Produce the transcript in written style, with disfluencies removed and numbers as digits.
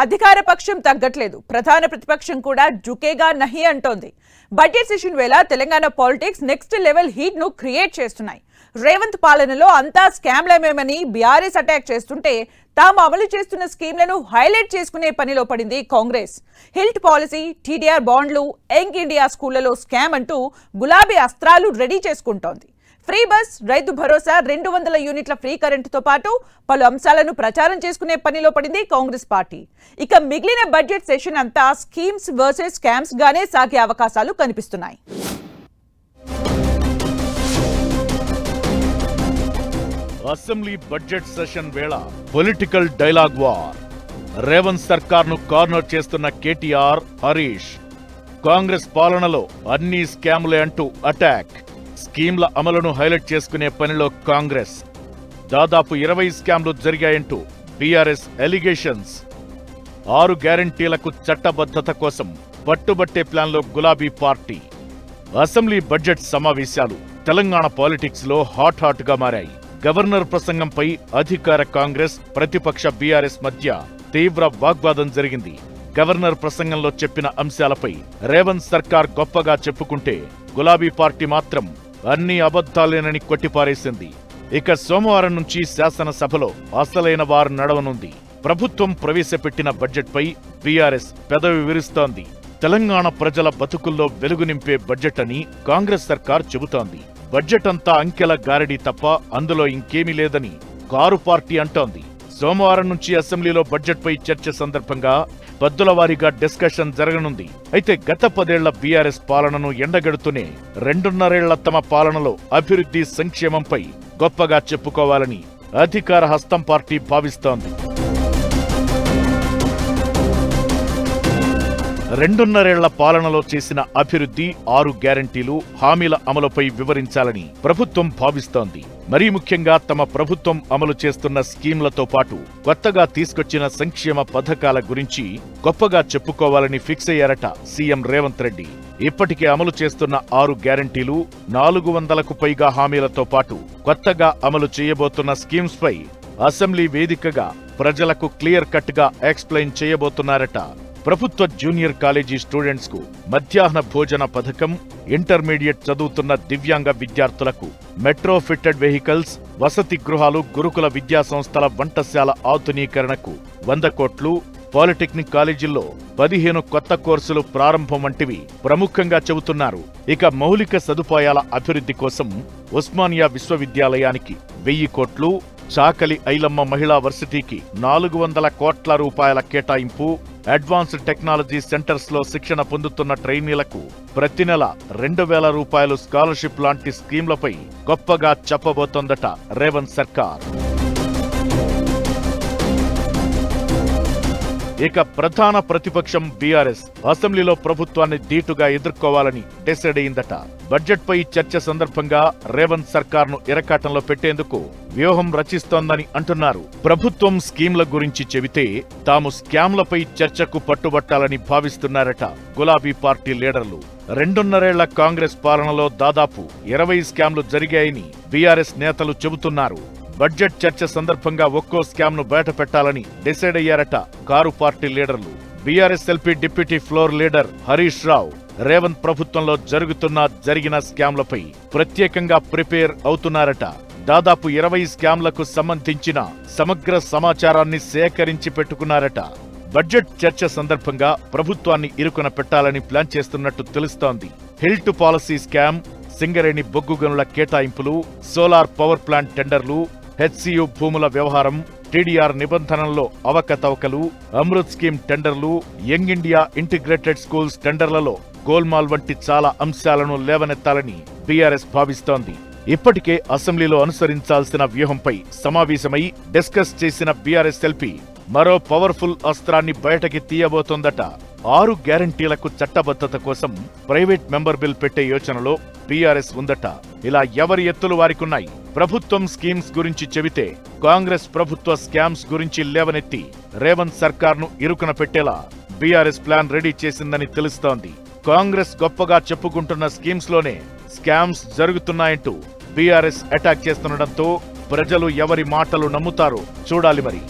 అధికార పక్షం తగ్గట్లేదు. ప్రధాన ప్రతిపక్షం కూడా జుకేగా నహి అంటోంది. బడ్జెట్ సెషన్ వేళ Telangana politics next level heat ను క్రియేట్ చేస్తున్నాయి. రేవంత్ పాలనలో అంతా స్కామ్లమేమని బీఆర్ఎస్ అటాక్ చేస్తుంటే తాము అమలు చేస్తున్న స్కీమ్లను హైలైట్ చేసుకునే పనిలో పడింది కాంగ్రెస్. హిల్ట్ పాలసీ, టీడీఆర్ బాండ్లు, యంగ్ ఇండియా స్కూళ్లలో స్కామ్ అంటూ గులాబీ అస్త్రాలు రెడీ చేసుకుంటోంది. ఫ్రీ బస్, రైతు భరోసా, 200 యూనిట్ల ఫ్రీ కరెంటుతో పాటు పలు అంశాలను ప్రచారం చేసుకునే పనిలో పడింది కాంగ్రెస్ పార్టీ. ఇక మిగిలిన బడ్జెట్ సెషన్ అంతా స్కీమ్స్ వర్సెస్ స్కామ్స్ గానే సాగే అవకాశాలు కనిపిస్తున్నాయి. అసెంబ్లీ బడ్జెట్ సెషన్ వేళ పొలిటికల్ డైలాగ్ వార్. రేవంత్ సర్కార్ను కార్నర్ చేస్తున్న కేటీఆర్, హరీష్. కాంగ్రెస్ పాలనలో అన్ని స్కామ్లే అంటూ అటాక్. స్కీమ్ల అమలును హైలైట్ చేసుకునే పనిలో కాంగ్రెస్. దాదాపు 20 స్కామ్లు జరిగాయంటూ బీఆర్ఎస్ ఎలిగేషన్స్. 6 గ్యారంటీలకు చట్టబద్ధత కోసం పట్టుబట్టే ప్లాన్లో గులాబీ పార్టీ. అసెంబ్లీ బడ్జెట్ సమావేశాలు తెలంగాణ పాలిటిక్స్ లో హాట్ గా మారాయి. గవర్నర్ ప్రసంగంపై అధికార కాంగ్రెస్, ప్రతిపక్ష బీఆర్ఎస్ మధ్య తీవ్ర వాగ్వాదం జరిగింది. గవర్నర్ ప్రసంగంలో చెప్పిన అంశాలపై రేవంత్ సర్కార్ గొప్పగా చెప్పుకుంటే గులాబీ పార్టీ మాత్రం అన్ని అబద్ధాలేనని కొట్టిపారేసింది. ఇక సోమవారం నుంచి శాసనసభలో అసలైన వారు నడవనుంది. ప్రభుత్వం ప్రవేశపెట్టిన బడ్జెట్పై బీఆర్ఎస్ పెదవి విరుస్తోంది. తెలంగాణ ప్రజల బతుకుల్లో వెలుగు నింపే బడ్జెట్ అని కాంగ్రెస్ సర్కార్ చెబుతోంది. బడ్జెట్ అంతా అంకెల గారడీ తప్ప అందులో ఇంకేమీ లేదని కారు పార్టీ అంటోంది. సోమవారం నుంచి అసెంబ్లీలో బడ్జెట్పై చర్చ సందర్భంగా పద్దుల వారీగా డిస్కషన్ జరగనుంది. అయితే గత 10 ఏళ్ల బీఆర్ఎస్ పాలనను ఎండగడుతూనే 2.5 ఏళ్ల తమ పాలనలో అభివృద్ధి, సంక్షేమంపై గొప్పగా చెప్పుకోవాలని అధికార హస్తం పార్టీ భావిస్తోంది. 2.5 ఏళ్ల పాలనలో చేసిన అభివృద్ధి, 6 గ్యారంటీలు, హామీల అమలుపై వివరించాలని ప్రభుత్వం భావిస్తోంది. మరీ ముఖ్యంగా తమ ప్రభుత్వం అమలు చేస్తున్న స్కీమ్లతో పాటు కొత్తగా తీసుకొచ్చిన సంక్షేమ పథకాల గురించి గొప్పగా చెప్పుకోవాలని ఫిక్స్ అయ్యారట సీఎం రేవంత్ రెడ్డి. ఇప్పటికే అమలు చేస్తున్న 6 గ్యారంటీలు, 400కు పైగా హామీలతో పాటు కొత్తగా అమలు చేయబోతున్న స్కీమ్స్ పై అసెంబ్లీ వేదికగా ప్రజలకు క్లియర్ కట్ గా ఎక్స్ప్లెయిన్ చేయబోతున్నారట. ప్రభుత్వ జూనియర్ కాలేజీ స్టూడెంట్స్ కు మధ్యాహ్న భోజన పథకం, ఇంటర్మీడియట్ చదువుతున్న దివ్యాంగ విద్యార్థులకు మెట్రో ఫిట్టెడ్ వెహికల్స్, వసతి గృహాలు, గురుకుల విద్యా సంస్థల వంటశాల ఆధునీకరణకు 100 కోట్లు, పాలిటెక్నిక్ కాలేజీల్లో 15 కొత్త కోర్సులు ప్రారంభం వంటివి ప్రముఖంగా చెబుతున్నారు. ఇక మౌలిక సదుపాయాల అభివృద్ధి కోసం ఉస్మానియా విశ్వవిద్యాలయానికి 1000 కోట్లు, చాకలి ఐలమ్మ మహిళా వర్సిటీకి 400 కోట్ల రూపాయల కేటాయింపు, అడ్వాన్స్డ్ టెక్నాలజీ సెంటర్స్ లో శిక్షణ పొందుతున్న ట్రైనీలకు ప్రతి నెల 2000 రూపాయలు స్కాలర్షిప్ లాంటి స్కీమ్లపై గొప్పగా చెప్పబోతోందట రేవంత్ సర్కార్. ఇక ప్రధాన ప్రతిపక్షం బీఆర్ఎస్ అసెంబ్లీలో ప్రభుత్వాన్ని ధీటుగా ఎదుర్కోవాలని డిసైడ్ అయిందట. బడ్జెట్ పై చర్చ సందర్భంగా రేవంత్ సర్కార్ ను ఇరకాటంలో పెట్టేందుకు వ్యూహం రచిస్తోందని అంటున్నారు. ప్రభుత్వం స్కీమ్ల గురించి చెబితే తాము స్కామ్లపై చర్చకు పట్టుబట్టాలని భావిస్తున్నారట గులాబీ పార్టీ లీడర్లు. 2.5 ఏళ్ల కాంగ్రెస్ పాలనలో దాదాపు 20 స్కామ్లు జరిగాయని బీఆర్ఎస్ నేతలు చెబుతున్నారు. బడ్జెట్ చర్చ సందర్భంగా ఒక్కో స్కామ్ ను బయట పెట్టాలని డిసైడ్ అయ్యారట కారు పార్టీ లీడర్లు. BRS LP deputy floor leader Harish Rao Revanth ప్రభుత్వంలో జరిగిన స్కామ్లపై ప్రత్యేకంగా ప్రిపేర్ అవుతున్నారట. దాదాపు 20 స్కామ్లకు సంబంధించిన సమగ్ర సమాచారాన్ని సేకరించి పెట్టుకున్నారట. బడ్జెట్ చర్చ సందర్భంగా ప్రభుత్వాన్ని ఇరుకున పెట్టాలని ప్లాన్ చేస్తున్నట్టు తెలుస్తోంది. హిల్ట్ పాలసీ స్కామ్, సింగరేణి బొగ్గు గనుల కేటాయింపులు, సోలార్ పవర్ ప్లాంట్ టెండర్లు, హెచ్సియు భూముల వ్యవహారం, టీడీఆర్ నిబంధనల్లో అవకతవకలు, అమృత్ స్కీమ్ టెండర్లు, యంగ్ ఇండియా ఇంటిగ్రేటెడ్ స్కూల్స్ టెండర్లలో గోల్మాల్ వంటి చాలా అంశాలను లేవనెత్తాలని బీఆర్ఎస్ భావిస్తోంది. ఇప్పటికే అసెంబ్లీలో అనుసరించాల్సిన వ్యూహంపై సమావేశమై డిస్కస్ చేసిన బీఆర్ఎస్ ఎల్పీ మరో పవర్ఫుల్ అస్త్రాన్ని బయటకి తీయబోతోందట. 6 గ్యారంటీలకు చట్టబద్ధత కోసం ప్రైవేట్ మెంబర్ బిల్ పెట్టే యోచనలో బీఆర్ఎస్ ఉందట. ఇలా ఎవరి ఎత్తులు వారికున్నాయి. ప్రభుత్వం స్కీమ్స్ గురించి చెబితే కాంగ్రెస్ ప్రభుత్వ స్కామ్స్ గురించి లేవనెత్తి రేవంత్ సర్కార్ ను ఇరుకున పెట్టేలా బీఆర్ఎస్ ప్లాన్ రెడీ చేసిందని తెలుస్తోంది. కాంగ్రెస్ గొప్పగా చెప్పుకుంటున్న స్కీమ్స్ లోనే స్కామ్స్ జరుగుతున్నాయంటూ బీఆర్ఎస్ అటాక్ చేస్తుండటంతో ప్రజలు ఎవరి మాటలు నమ్ముతారో చూడాలి మరి.